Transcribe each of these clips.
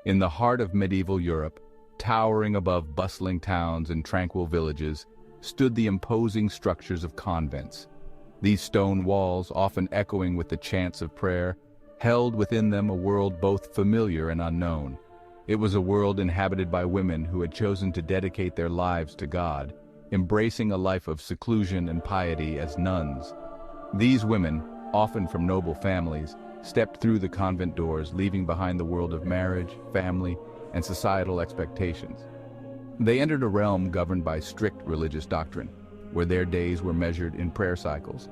In the heart of medieval Europe, towering above bustling towns and tranquil villages, stood the imposing structures of convents. These stone walls, often echoing with the chants of prayer, held within them a world both familiar and unknown. It was a world inhabited by women who had chosen to dedicate their lives to God, embracing a life of seclusion and piety as nuns. These women, often from noble families, stepped through the convent doors, leaving behind the world of marriage, family, and societal expectations. They entered a realm governed by strict religious doctrine, where their days were measured in prayer cycles,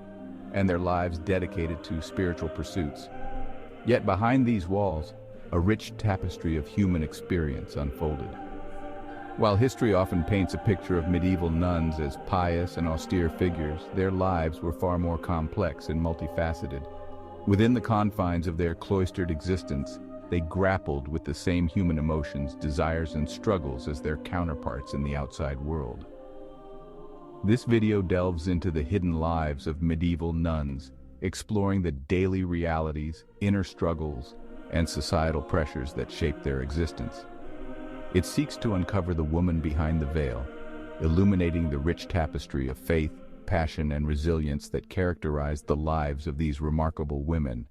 and their lives dedicated to spiritual pursuits. Yet behind these walls, a rich tapestry of human experience unfolded. While history often paints a picture of medieval nuns as pious and austere figures, their lives were far more complex and multifaceted. Within the confines of their cloistered existence, they grappled with the same human emotions, desires, and struggles as their counterparts in the outside world. This video delves into the hidden lives of medieval nuns, exploring the daily realities, inner struggles, and societal pressures that shape their existence. It seeks to uncover the woman behind the veil, illuminating the rich tapestry of faith, passion, and resilience that characterized the lives of these remarkable women.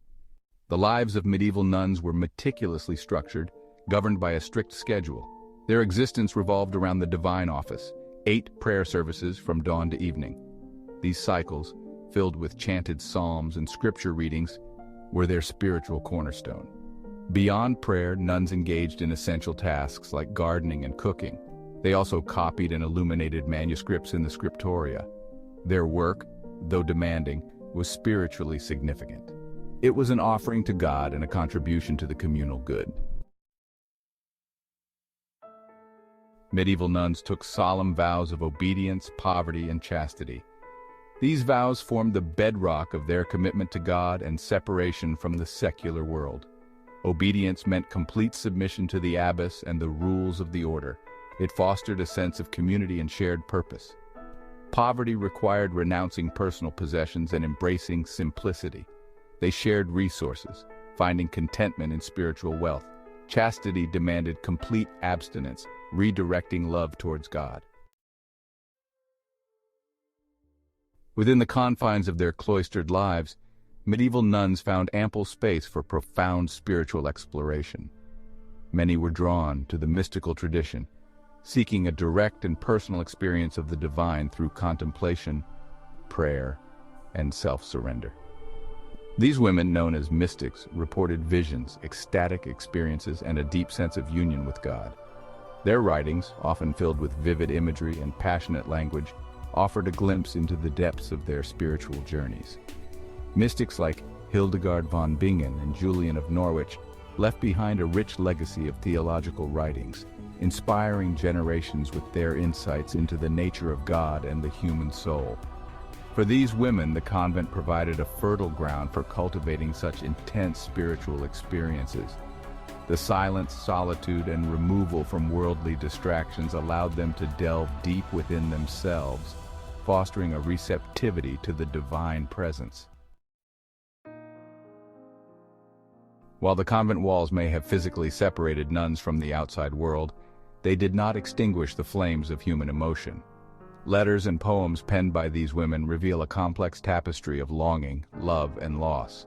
The lives of medieval nuns were meticulously structured, governed by a strict schedule. Their existence revolved around the divine office, 8 prayer services from dawn to evening. These cycles, filled with chanted psalms and scripture readings, were their spiritual cornerstone. Beyond prayer, nuns engaged in essential tasks like gardening and cooking. They also copied and illuminated manuscripts in the scriptoria. Their work, though demanding, was spiritually significant. It was an offering to God and a contribution to the communal good. Medieval nuns took solemn vows of obedience, poverty, and chastity. These vows formed the bedrock of their commitment to God and separation from the secular world. Obedience meant complete submission to the abbess and the rules of the order. It fostered a sense of community and shared purpose. Poverty required renouncing personal possessions and embracing simplicity. They shared resources, finding contentment in spiritual wealth. Chastity demanded complete abstinence, redirecting love towards God. Within the confines of their cloistered lives, medieval nuns found ample space for profound spiritual exploration. Many were drawn to the mystical tradition, seeking a direct and personal experience of the divine through contemplation, prayer, and self-surrender. These women, known as mystics, reported visions, ecstatic experiences, and a deep sense of union with God. Their writings, often filled with vivid imagery and passionate language, offered a glimpse into the depths of their spiritual journeys. Mystics like Hildegard von Bingen and Julian of Norwich left behind a rich legacy of theological writings, inspiring generations with their insights into the nature of God and the human soul. For these women, the convent provided a fertile ground for cultivating such intense spiritual experiences. The silence, solitude, and removal from worldly distractions allowed them to delve deep within themselves, fostering a receptivity to the divine presence. While the convent walls may have physically separated nuns from the outside world, they did not extinguish the flames of human emotion. Letters and poems penned by these women reveal a complex tapestry of longing, love, and loss.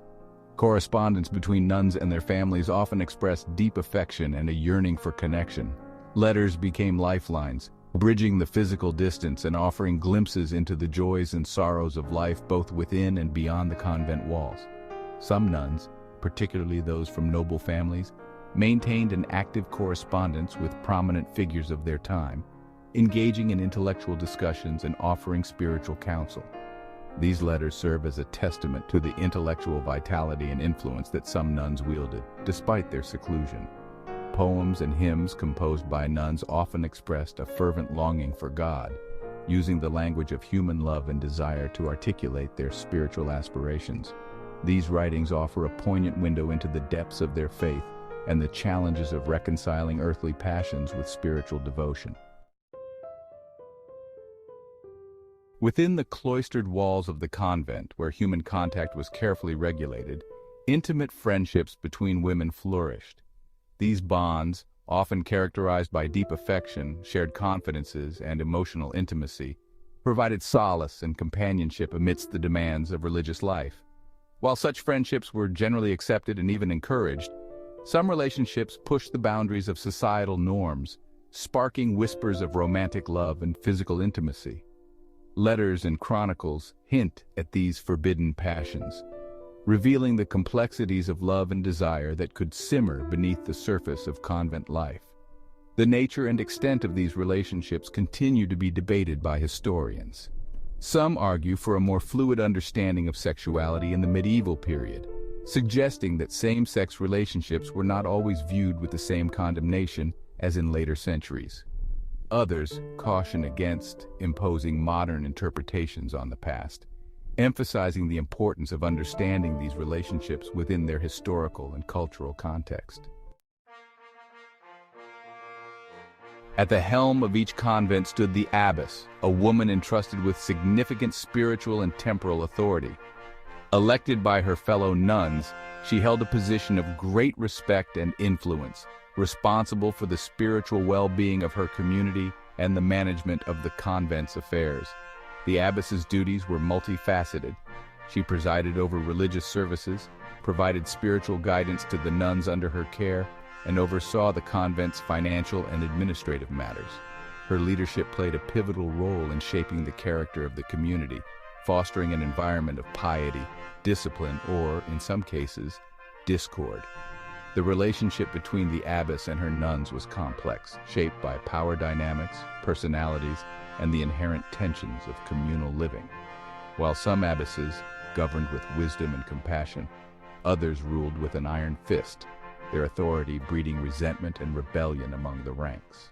Correspondence between nuns and their families often expressed deep affection and a yearning for connection. Letters became lifelines, bridging the physical distance and offering glimpses into the joys and sorrows of life both within and beyond the convent walls. Some nuns, particularly those from noble families, maintained an active correspondence with prominent figures of their time, engaging in intellectual discussions and offering spiritual counsel. These letters serve as a testament to the intellectual vitality and influence that some nuns wielded, despite their seclusion. Poems and hymns composed by nuns often expressed a fervent longing for God, using the language of human love and desire to articulate their spiritual aspirations. These writings offer a poignant window into the depths of their faith and the challenges of reconciling earthly passions with spiritual devotion. Within the cloistered walls of the convent, where human contact was carefully regulated, intimate friendships between women flourished. These bonds, often characterized by deep affection, shared confidences, and emotional intimacy, provided solace and companionship amidst the demands of religious life. While such friendships were generally accepted and even encouraged, some relationships pushed the boundaries of societal norms, sparking whispers of romantic love and physical intimacy. Letters and chronicles hint at these forbidden passions, revealing the complexities of love and desire that could simmer beneath the surface of convent life. The nature and extent of these relationships continue to be debated by historians. Some argue for a more fluid understanding of sexuality in the medieval period, suggesting that same-sex relationships were not always viewed with the same condemnation as in later centuries. Others caution against imposing modern interpretations on the past, emphasizing the importance of understanding these relationships within their historical and cultural context. At the helm of each convent stood the abbess, a woman entrusted with significant spiritual and temporal authority. Elected by her fellow nuns, she held a position of great respect and influence, responsible for the spiritual well-being of her community and the management of the convent's affairs. The abbess's duties were multifaceted. She presided over religious services, provided spiritual guidance to the nuns under her care, and oversaw the convent's financial and administrative matters. Her leadership played a pivotal role in shaping the character of the community, fostering an environment of piety, discipline, or, in some cases, discord. The relationship between the abbess and her nuns was complex, shaped by power dynamics, personalities, and the inherent tensions of communal living. While some abbesses governed with wisdom and compassion, others ruled with an iron fist, their authority breeding resentment and rebellion among the ranks.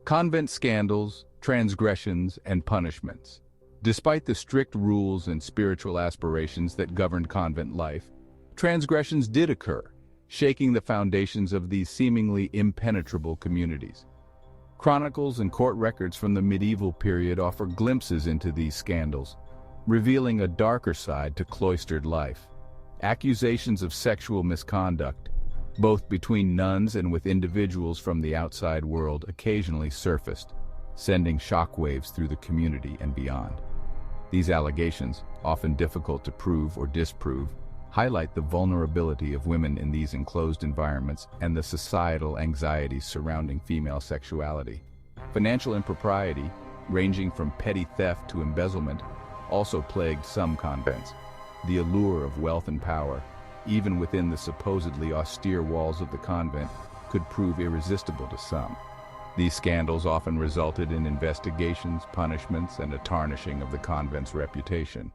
Convent scandals, transgressions, and punishments. Despite the strict rules and spiritual aspirations that governed convent life, transgressions did occur, shaking the foundations of these seemingly impenetrable communities. Chronicles and court records from the medieval period offer glimpses into these scandals, revealing a darker side to cloistered life. Accusations of sexual misconduct, both between nuns and with individuals from the outside world, occasionally surfaced, sending shockwaves through the community and beyond. These allegations, often difficult to prove or disprove, highlight the vulnerability of women in these enclosed environments and the societal anxieties surrounding female sexuality. Financial impropriety, ranging from petty theft to embezzlement, also plagued some convents. The allure of wealth and power, even within the supposedly austere walls of the convent, could prove irresistible to some. These scandals often resulted in investigations, punishments, and a tarnishing of the convent's reputation.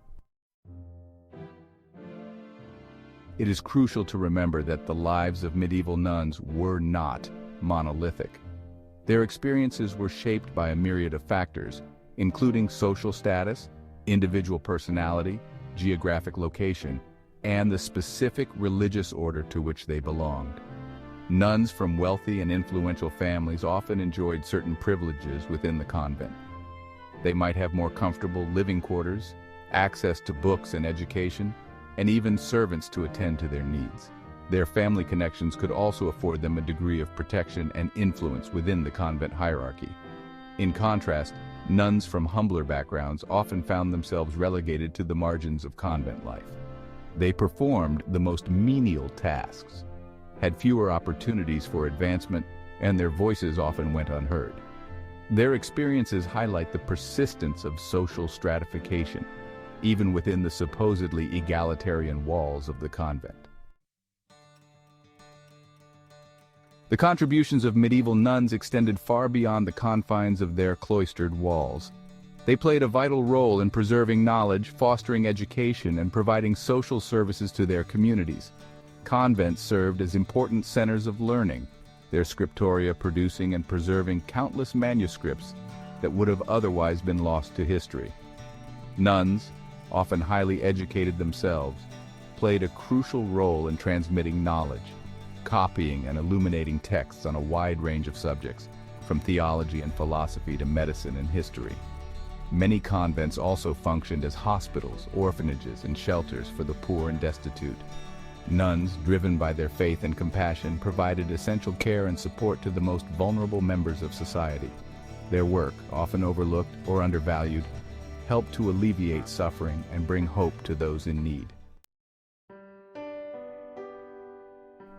It is crucial to remember that the lives of medieval nuns were not monolithic. Their experiences were shaped by a myriad of factors, including social status, individual personality, geographic location, and the specific religious order to which they belonged. Nuns from wealthy and influential families often enjoyed certain privileges within the convent. They might have more comfortable living quarters, access to books and education, and even servants to attend to their needs. Their family connections could also afford them a degree of protection and influence within the convent hierarchy. In contrast, nuns from humbler backgrounds often found themselves relegated to the margins of convent life. They performed the most menial tasks, had fewer opportunities for advancement, and their voices often went unheard. Their experiences highlight the persistence of social stratification, even within the supposedly egalitarian walls of the convent. The contributions of medieval nuns extended far beyond the confines of their cloistered walls. They played a vital role in preserving knowledge, fostering education, and providing social services to their communities. Convents served as important centers of learning, their scriptoria producing and preserving countless manuscripts that would have otherwise been lost to history. Nuns, often highly educated themselves, played a crucial role in transmitting knowledge, copying and illuminating texts on a wide range of subjects, from theology and philosophy to medicine and history. Many convents also functioned as hospitals, orphanages, and shelters for the poor and destitute. Nuns, driven by their faith and compassion, provided essential care and support to the most vulnerable members of society. Their work, often overlooked or undervalued, helped to alleviate suffering and bring hope to those in need.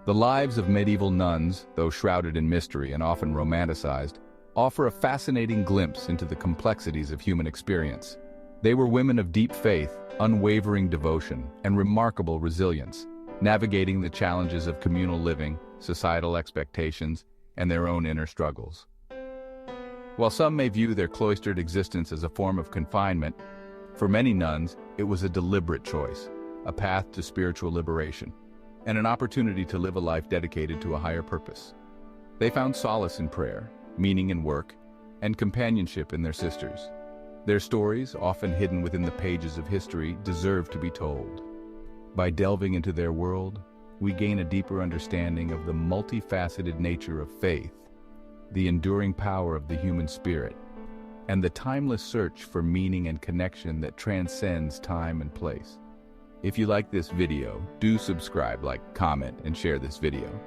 The lives of medieval nuns, though shrouded in mystery and often romanticized, offer a fascinating glimpse into the complexities of human experience. They were women of deep faith, unwavering devotion, and remarkable resilience, navigating the challenges of communal living, societal expectations, and their own inner struggles. While some may view their cloistered existence as a form of confinement, for many nuns, it was a deliberate choice, a path to spiritual liberation, and an opportunity to live a life dedicated to a higher purpose. They found solace in prayer, meaning in work, and companionship in their sisters. Their stories, often hidden within the pages of history, deserve to be told. By delving into their world, we gain a deeper understanding of the multifaceted nature of faith, the enduring power of the human spirit, and the timeless search for meaning and connection that transcends time and place. If you like this video, do subscribe, like, comment, and share this video.